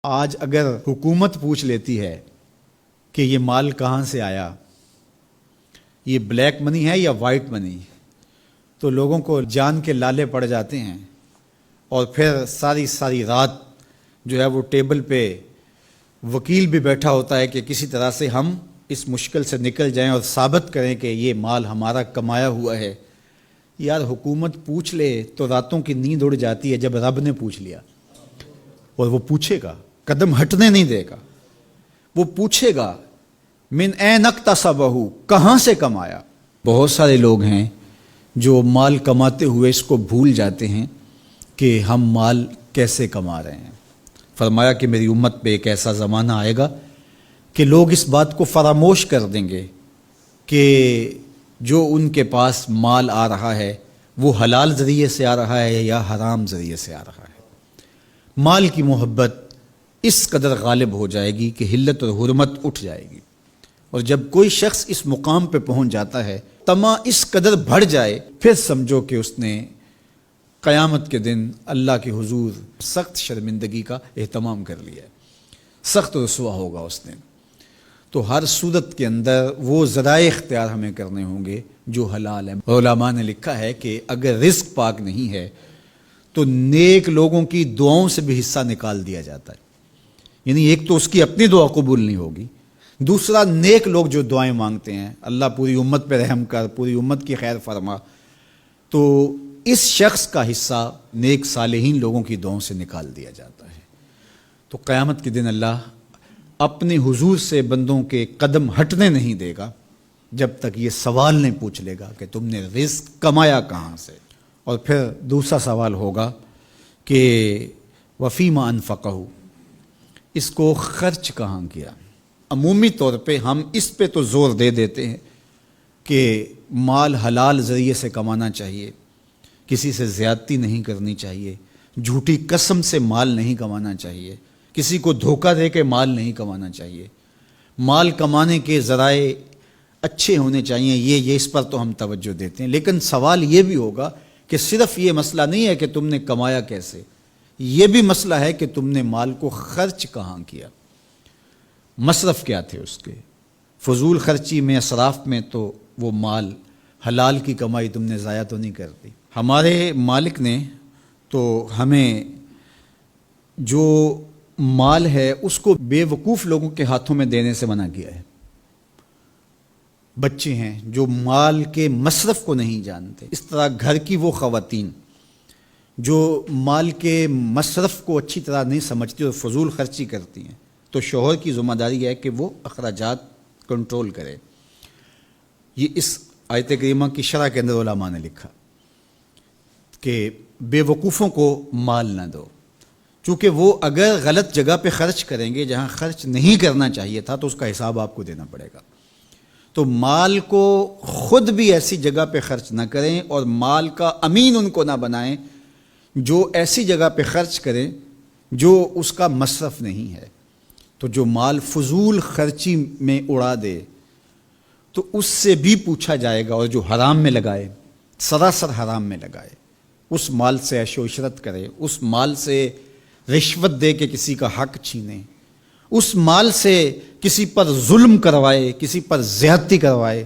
آج اگر حکومت پوچھ لیتی ہے کہ یہ مال کہاں سے آیا، یہ بلیک منی ہے یا وائٹ منی، تو لوگوں کو جان کے لالے پڑ جاتے ہیں اور پھر ساری رات جو ہے وہ ٹیبل پہ وکیل بھی بیٹھا ہوتا ہے کہ کسی طرح سے ہم اس مشکل سے نکل جائیں اور ثابت کریں کہ یہ مال ہمارا کمایا ہوا ہے۔ یار حکومت پوچھ لے تو راتوں کی نیند اڑ جاتی ہے جب رب نے پوچھ لیا، اور وہ پوچھے گا، قدم ہٹنے نہیں دے گا، وہ پوچھے گا من این اکتسبہ، کہاں سے کمایا۔ بہت سارے لوگ ہیں جو مال کماتے ہوئے اس کو بھول جاتے ہیں کہ ہم مال کیسے کما رہے ہیں۔ فرمایا کہ میری امت پہ ایک ایسا زمانہ آئے گا کہ لوگ اس بات کو فراموش کر دیں گے کہ جو ان کے پاس مال آ رہا ہے وہ حلال ذریعے سے آ رہا ہے یا حرام ذریعے سے آ رہا ہے۔ مال کی محبت اس قدر غالب ہو جائے گی کہ حلت اور حرمت اٹھ جائے گی، اور جب کوئی شخص اس مقام پہ پہنچ جاتا ہے، طمع اس قدر بڑھ جائے، پھر سمجھو کہ اس نے قیامت کے دن اللہ کے حضور سخت شرمندگی کا اہتمام کر لیا ہے، سخت رسوا ہوگا اس دن۔ تو ہر صورت کے اندر وہ ذرائع اختیار ہمیں کرنے ہوں گے جو حلال ہیں۔ علماء نے لکھا ہے کہ اگر رزق پاک نہیں ہے تو نیک لوگوں کی دعاؤں سے بھی حصہ نکال دیا جاتا ہے، یعنی ایک تو اس کی اپنی دعا قبول نہیں ہوگی، دوسرا نیک لوگ جو دعائیں مانگتے ہیں، اللہ پوری امت پہ رحم کر، پوری امت کی خیر فرما، تو اس شخص کا حصہ نیک صالحین لوگوں کی دعاؤں سے نکال دیا جاتا ہے۔ تو قیامت کے دن اللہ اپنے حضور سے بندوں کے قدم ہٹنے نہیں دے گا جب تک یہ سوال نہیں پوچھ لے گا کہ تم نے رزق کمایا کہاں سے۔ اور پھر دوسرا سوال ہوگا کہ وفیما انفقہ، اس کو خرچ کہاں کیا۔ عمومی طور پہ ہم اس پہ تو زور دے دیتے ہیں کہ مال حلال ذریعے سے کمانا چاہیے، کسی سے زیادتی نہیں کرنی چاہیے، جھوٹی قسم سے مال نہیں کمانا چاہیے، کسی کو دھوکہ دے کے مال نہیں کمانا چاہیے، مال کمانے کے ذرائع اچھے ہونے چاہیے، یہ اس پر تو ہم توجہ دیتے ہیں۔ لیکن سوال یہ بھی ہوگا کہ صرف یہ مسئلہ نہیں ہے کہ تم نے کمایا کیسے، یہ بھی مسئلہ ہے کہ تم نے مال کو خرچ کہاں کیا، مصرف کیا تھے اس کے، فضول خرچی میں، اسراف میں تو وہ مال حلال کی کمائی تم نے ضائع تو نہیں کر دی۔ ہمارے مالک نے تو ہمیں جو مال ہے اس کو بے وقوف لوگوں کے ہاتھوں میں دینے سے منع کیا ہے۔ بچے ہیں جو مال کے مصرف کو نہیں جانتے، اس طرح گھر کی وہ خواتین جو مال کے مصرف کو اچھی طرح نہیں سمجھتی اور فضول خرچی کرتی ہیں، تو شوہر کی ذمہ داری ہے کہ وہ اخراجات کنٹرول کرے۔ یہ اس آیت کریمہ کی شرح کے اندر علماء نے لکھا کہ بے وقوفوں کو مال نہ دو، چونکہ وہ اگر غلط جگہ پہ خرچ کریں گے جہاں خرچ نہیں کرنا چاہیے تھا تو اس کا حساب آپ کو دینا پڑے گا۔ تو مال کو خود بھی ایسی جگہ پہ خرچ نہ کریں اور مال کا امین ان کو نہ بنائیں جو ایسی جگہ پہ خرچ کریں جو اس کا مصرف نہیں ہے۔ تو جو مال فضول خرچی میں اڑا دے تو اس سے بھی پوچھا جائے گا، اور جو حرام میں لگائے، سراسر حرام میں لگائے، اس مال سے عیش و عشرت کرے، اس مال سے رشوت دے کے کسی کا حق چھینے، اس مال سے کسی پر ظلم کروائے، کسی پر زیادتی کروائے،